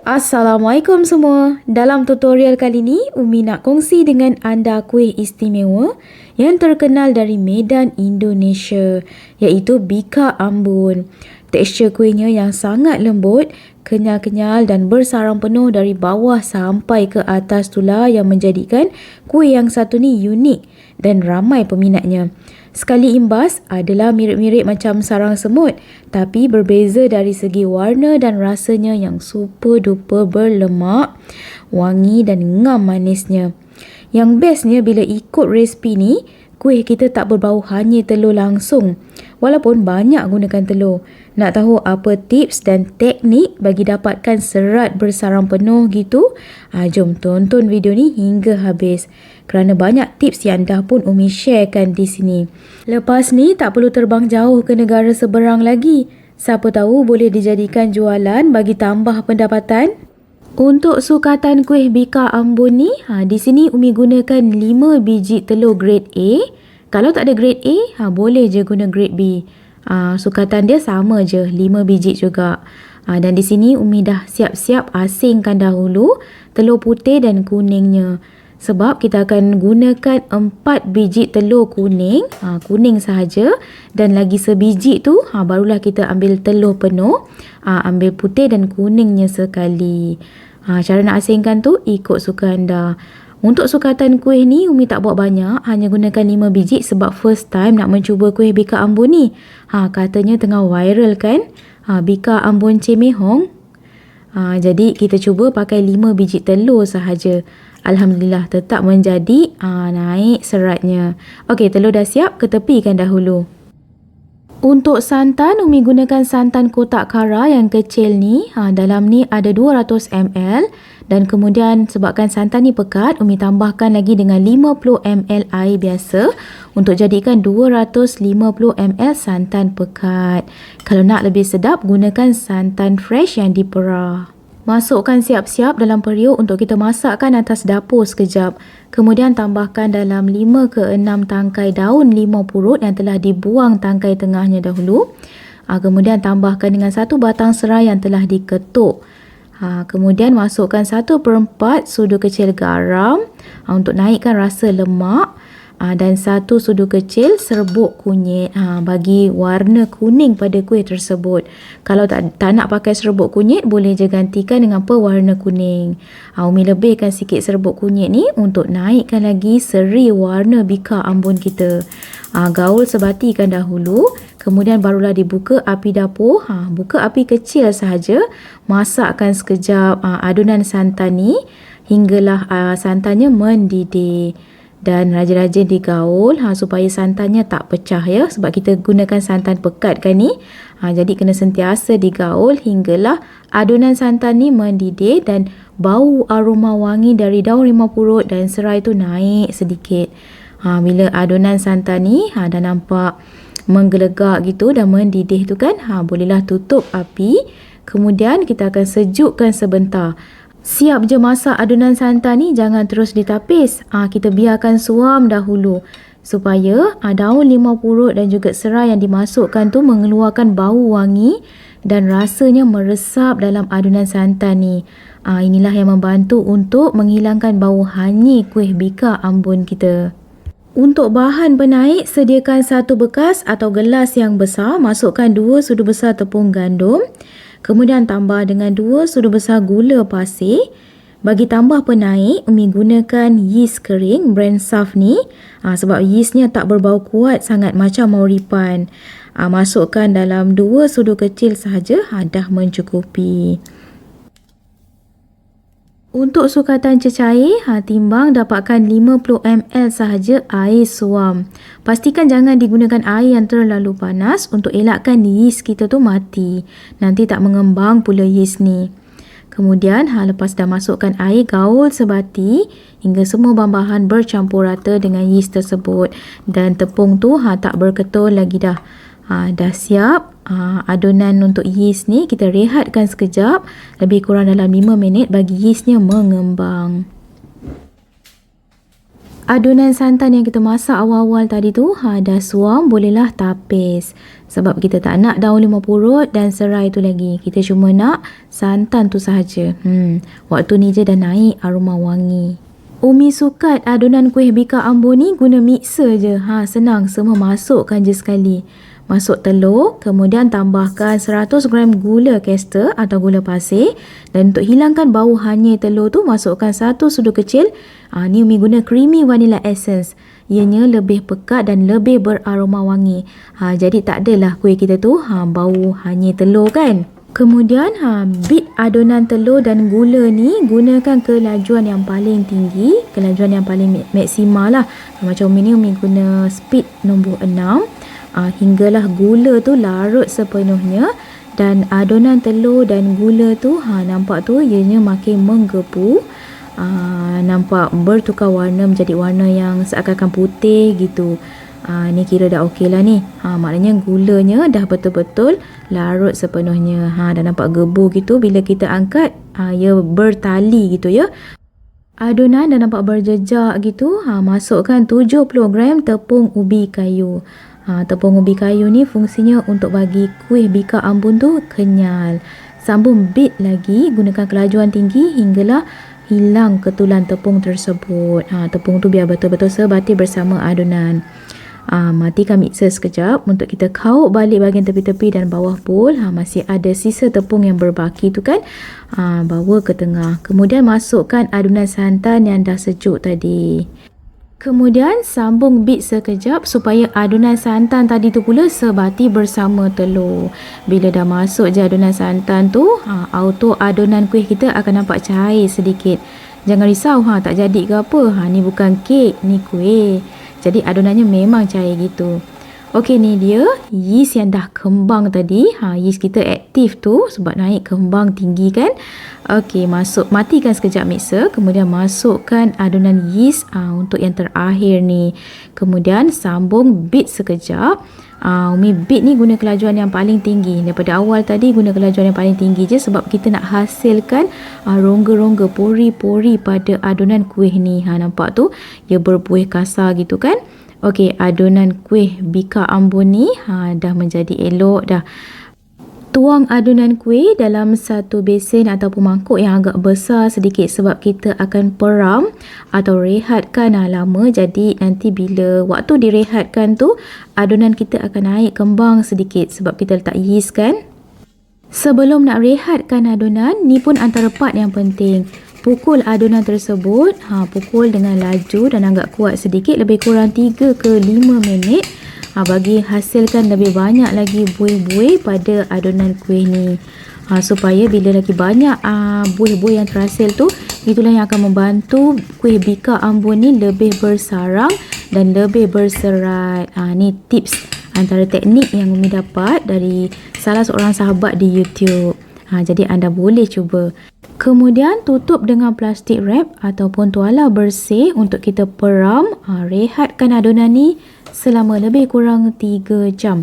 Assalamualaikum semua. Dalam tutorial kali ini, Umi nak kongsi dengan anda kuih istimewa yang terkenal dari Medan, Indonesia, iaitu Bika Ambon. Tekstur kuihnya yang sangat lembut, kenyal-kenyal dan bersarang penuh dari bawah sampai ke atas itulah yang menjadikan kuih yang satu ni unik dan ramai peminatnya. Sekali imbas adalah mirip-mirip macam sarang semut, tapi berbeza dari segi warna dan rasanya yang super duper berlemak, wangi dan ngam manisnya. Yang bestnya bila ikut resipi ni, kuih kita tak berbau hanya telur langsung, walaupun banyak gunakan telur. Nak tahu apa tips dan teknik bagi dapatkan serat bersarang penuh gitu? Jom tonton video ni hingga habis. Kerana banyak tips yang dah pun Umi sharekan di sini. Lepas ni tak perlu terbang jauh ke negara seberang lagi. Siapa tahu boleh dijadikan jualan bagi tambah pendapatan. Untuk sukatan kuih Bika Ambon ni, di sini Umi gunakan 5 biji telur grade A. Kalau tak ada grade A, boleh je guna grade B. Sukatan dia sama je, 5 biji juga. Dan di sini Umi dah siap-siap asingkan dahulu telur putih dan kuningnya. Sebab kita akan gunakan 4 biji telur kuning, kuning sahaja, dan lagi sebiji tu barulah kita ambil telur penuh, ambil putih dan kuningnya sekali. Cara nak asingkan tu ikut suka anda. Untuk sukatan kuih ni Umi tak buat banyak, hanya gunakan 5 biji sebab first time nak mencuba kuih Bika Ambon ni. Katanya tengah viral kan? Bika Ambon Cemehong. Jadi kita cuba pakai 5 biji telur sahaja. Alhamdulillah tetap menjadi naik seratnya. Okey, telur dah siap, ketepikan dahulu. Untuk santan, Umi gunakan santan kotak kara yang kecil ni. Dalam ni ada 200 ml. Dan kemudian sebabkan santan ni pekat, Umi tambahkan lagi dengan 50 ml air biasa untuk jadikan 250 ml santan pekat. Kalau nak lebih sedap, gunakan santan fresh yang diperah. Masukkan siap-siap dalam periuk untuk kita masakkan atas dapur sekejap. Kemudian tambahkan dalam 5 ke 6 tangkai daun limau purut yang telah dibuang tangkai tengahnya dahulu. Kemudian tambahkan dengan 1 batang serai yang telah diketuk. Kemudian masukkan 1/4 sudu kecil garam untuk naikkan rasa lemak. Dan 1 sudu kecil serbuk kunyit bagi warna kuning pada kuih tersebut. Kalau tak nak pakai serbuk kunyit, boleh je gantikan dengan pewarna kuning. Umi lebihkan sikit serbuk kunyit ni untuk naikkan lagi seri warna Bika Ambon kita. Gaul sebatikan dahulu, kemudian barulah dibuka api dapur. Buka api kecil sahaja, masakkan sekejap adunan santan ni hinggalah santannya mendidih. Dan rajin-rajin digaul supaya santannya tak pecah ya, sebab kita gunakan santan pekat kan ni. Jadi kena sentiasa digaul hinggalah adunan santan ni mendidih dan bau aroma wangi dari daun limau purut dan serai tu naik sedikit. Bila adunan santan ni dah nampak menggelegak gitu dan mendidih tu kan, bolehlah tutup api. Kemudian kita akan sejukkan sebentar. Siap je masak adunan santan ni, jangan terus ditapis. Kita biarkan suam dahulu supaya daun limau purut dan juga serai yang dimasukkan tu mengeluarkan bau wangi dan rasanya meresap dalam adunan santan ni. Inilah yang membantu untuk menghilangkan bau hanyir kuih Bika Ambon kita. Untuk bahan penaik, sediakan 1 bekas atau gelas yang besar, masukkan 2 sudu besar tepung gandum. Kemudian tambah dengan 2 sudu besar gula pasir. Bagi tambah penaik, Umi gunakan yeast kering brand Saf ni. Sebab yeastnya tak berbau kuat sangat macam mauripan. Masukkan dalam 2 sudu kecil sahaja, dah mencukupi. Untuk sukatan cecair, timbang dapatkan 50 ml sahaja air suam. Pastikan jangan digunakan air yang terlalu panas untuk elakkan yeast kita tu mati. Nanti tak mengembang pula yeast ni. Kemudian lepas dah masukkan air, gaul sebati hingga semua bahan-bahan bercampur rata dengan yeast tersebut. Dan tepung tu tak berketul lagi dah. Dah siap. Adunan untuk yeast ni kita rehatkan sekejap, lebih kurang dalam 5 minit bagi yeastnya mengembang. Adunan santan yang kita masak awal-awal tadi tu dah suam, bolehlah tapis. Sebab kita tak nak daun limau purut dan serai tu lagi. Kita cuma nak santan tu sahaja. Waktu ni je dah naik aroma wangi. Umi sukat adunan kuih bika Ambon ni guna mixer je. Senang, semua masukkan je sekali. Masuk telur, kemudian tambahkan 100 gram gula caster atau gula pasir. Dan untuk hilangkan bau hanyir telur tu, masukkan 1 sudu kecil. Ni Umi guna creamy vanilla essence. Ianya lebih pekat dan lebih beraroma wangi. Jadi tak adalah kuih kita tu bau hanyir telur kan. Kemudian beat adunan telur dan gula ni gunakan kelajuan yang paling tinggi, kelajuan yang paling maksimal lah. Macam Umi ni Umi guna speed nombor 6. Hinggalah gula tu larut sepenuhnya dan adunan telur dan gula tu nampak tu ianya makin menggepu. Nampak bertukar warna menjadi warna yang seakan-akan putih gitu. Ni kira dah okey lah ni. Maknanya gulanya dah betul-betul larut sepenuhnya. Dah nampak gebu gitu. Bila kita angkat, ia bertali gitu ya. Adunan dah nampak berjejak gitu. Masukkan 70 gram tepung ubi kayu. Tepung ubi kayu ni fungsinya untuk bagi kuih bika Ambon tu kenyal. Sambung beat lagi, gunakan kelajuan tinggi hinggalah hilang ketulan tepung tersebut. Tepung tu biar betul-betul sebati bersama adunan. Matikan mixer sekejap untuk kita kauk balik bahagian tepi-tepi dan bawah bowl. Masih ada sisa tepung yang berbaki tu kan. Bawa ke tengah. Kemudian masukkan adunan santan yang dah sejuk tadi. Kemudian sambung beat sekejap supaya adunan santan tadi tu pula sebati bersama telur. Bila dah masuk je adunan santan tu, auto adunan kuih kita akan nampak cair sedikit. Jangan risau, tak jadi ke apa. Ni bukan kek, ni kuih. Jadi adunannya memang cair gitu. Okey, ni dia yeast yang dah kembang tadi. Yeast kita aktif tu sebab naik kembang tinggi kan. Okey, matikan sekejap mixer. Kemudian masukkan adunan yeast untuk yang terakhir ni. Kemudian sambung beat sekejap. Umi beat ni guna kelajuan yang paling tinggi. Daripada awal tadi guna kelajuan yang paling tinggi je sebab kita nak hasilkan rongga-rongga pori-pori pada adunan kuih ni. Nampak tu? Ia berbuih kasar gitu kan. Okey, adunan kuih bika Ambon ni dah menjadi elok dah. Tuang adunan kuih dalam satu besen ataupun mangkuk yang agak besar sedikit sebab kita akan peram atau rehatkan lama. Jadi nanti bila waktu direhatkan tu, adunan kita akan naik kembang sedikit sebab kita letak yeast kan. Sebelum nak rehatkan adunan, ni pun antara part yang penting. Pukul adunan tersebut, pukul dengan laju dan agak kuat sedikit, lebih kurang 3 ke 5 minit. Bagi hasilkan lebih banyak lagi buih-buih pada adunan kuih ni. Supaya bila lagi banyak buih-buih yang terhasil tu, itulah yang akan membantu kuih bika Ambon ni lebih bersarang dan lebih berserat. Ni tips antara teknik yang Umi dapat dari salah seorang sahabat di YouTube. Jadi anda boleh cuba. Kemudian tutup dengan plastik wrap ataupun tuala bersih untuk kita peram. Rehatkan adunan ni selama lebih kurang 3 jam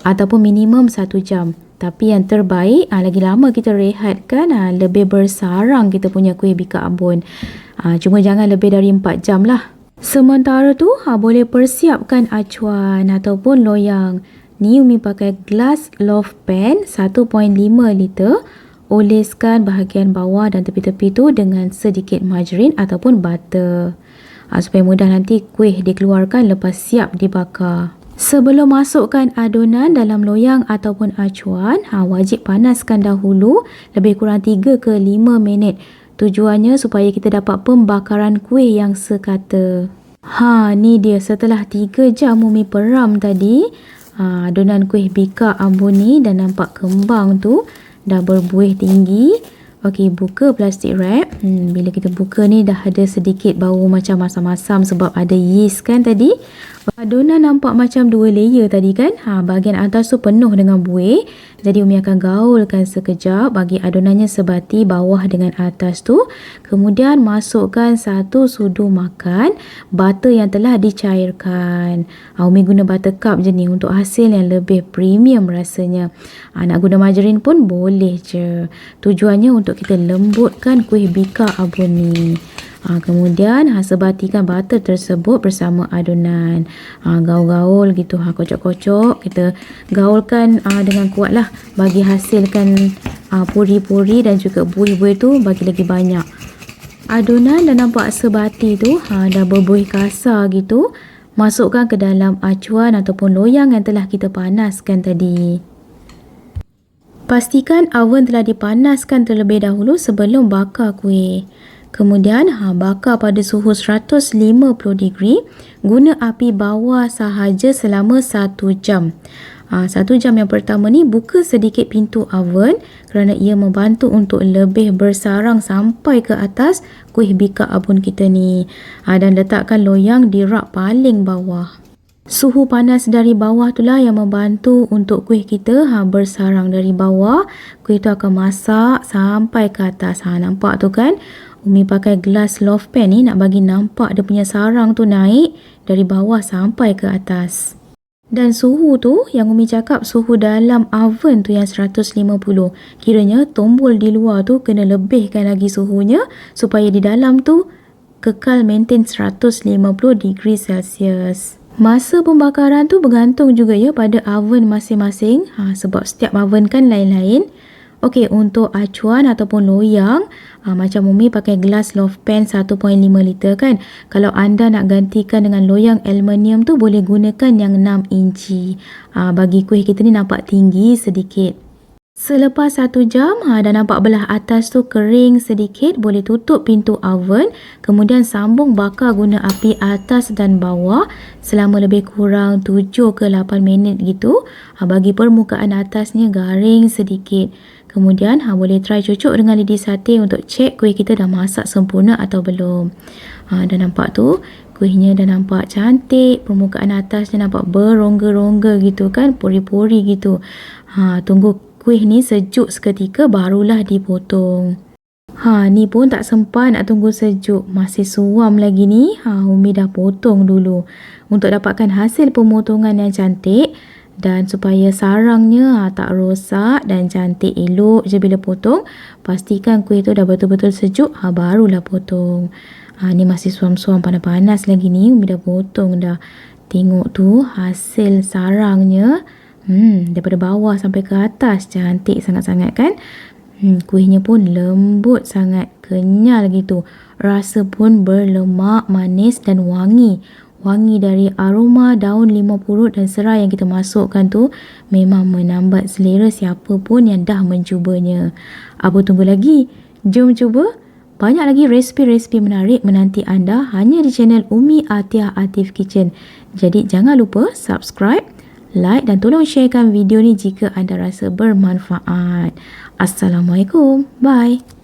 ataupun minimum 1 jam. Tapi yang terbaik lagi lama kita rehatkan, lebih bersarang kita punya kuih bika Ambon. Cuma jangan lebih dari 4 jam lah. Sementara tu boleh persiapkan acuan ataupun loyang. Ni Umi pakai glass loaf pan 1.5 liter. Oleskan bahagian bawah dan tepi-tepi tu dengan sedikit margarin ataupun butter. Supaya mudah nanti kuih dikeluarkan lepas siap dibakar. Sebelum masukkan adunan dalam loyang ataupun acuan, wajib panaskan dahulu lebih kurang 3 ke 5 minit. Tujuannya supaya kita dapat pembakaran kuih yang sekata. Ni dia setelah 3 jam Umi peram tadi. Adunan kuih bika Ambon ni dah nampak kembang tu. Dah berbuih tinggi. Okey, buka plastik wrap. Bila kita buka ni dah ada sedikit bau macam masam-masam sebab ada yeast kan tadi. Adunan nampak macam 2 layer tadi kan. Bahagian atas tu penuh dengan buih. Jadi Umi akan gaulkan sekejap bagi adunannya sebati bawah dengan atas tu. Kemudian masukkan 1 sudu makan butter yang telah dicairkan. Umi guna butter cup je ni untuk hasil yang lebih premium rasanya. Nak guna margarin pun boleh je. Tujuannya untuk kita lembutkan kuih bika Ambon ni. Kemudian sebatikan butter tersebut bersama adunan. Gaul-gaul gitu, kocok-kocok. Kita gaulkan dengan kuat lah, bagi hasilkan puri-puri dan juga buih-buih tu bagi lagi banyak. Adunan dah nampak sebati tu dah berbuih kasar gitu. Masukkan ke dalam acuan ataupun loyang yang telah kita panaskan tadi. Pastikan oven telah dipanaskan terlebih dahulu sebelum bakar kuih. Kemudian bakar pada suhu 150 degree. Guna api bawah sahaja selama 1 jam. 1 jam yang pertama ni buka sedikit pintu oven kerana ia membantu untuk lebih bersarang sampai ke atas kuih bika abun kita ni. Dan letakkan loyang di rak paling bawah. Suhu panas dari bawah itulah yang membantu untuk kuih kita bersarang dari bawah. Kuih tu akan masak sampai ke atas. Nampak tu kan? Umi pakai gelas loaf pan ni nak bagi nampak dia punya sarang tu naik dari bawah sampai ke atas. Dan suhu tu yang Umi cakap suhu dalam oven tu yang 150. Kiranya tombol di luar tu kena lebihkan lagi suhunya supaya di dalam tu kekal maintain 150 degree Celsius. Masa pembakaran tu bergantung juga ya pada oven masing-masing. Sebab setiap oven kan lain-lain. Okey, untuk acuan ataupun loyang, macam Umi pakai gelas loaf pan 1.5 liter kan. Kalau anda nak gantikan dengan loyang aluminium tu boleh gunakan yang 6 inci. Bagi kuih kita ni nampak tinggi sedikit. Selepas 1 jam, dah nampak belah atas tu kering sedikit, boleh tutup pintu oven. Kemudian sambung bakar guna api atas dan bawah selama lebih kurang 7 ke 8 minit gitu. Bagi permukaan atasnya garing sedikit. Kemudian boleh try cucuk dengan lidi sate untuk cek kuih kita dah masak sempurna atau belum. Dah nampak tu, kuihnya dah nampak cantik, permukaan atasnya nampak berongga-rongga gitu kan, pori-pori gitu. Tunggu kuih ni sejuk seketika barulah dipotong. Ni pun tak sempat nak tunggu sejuk, masih suam lagi ni. Umi dah potong dulu. Untuk dapatkan hasil pemotongan yang cantik dan supaya sarangnya tak rosak dan cantik elok je bila potong, pastikan kuih tu dah betul-betul sejuk, barulah potong. Ni masih suam-suam panas-panas lagi ni, Umi dah potong dah. Tengok tu hasil sarangnya. Daripada bawah sampai ke atas cantik sangat-sangat kan. Kuihnya pun lembut sangat, kenyal gitu. Rasa pun berlemak, manis dan wangi. Wangi dari aroma daun limau purut dan serai yang kita masukkan tu memang menambat selera siapa pun yang dah mencubanya. Apa tunggu lagi? Jom cuba. Banyak lagi resipi-resipi menarik menanti anda hanya di channel Umi Atiyah Atif Kitchen. Jadi jangan lupa subscribe, like dan tolong sharekan video ni jika anda rasa bermanfaat. Assalamualaikum. Bye.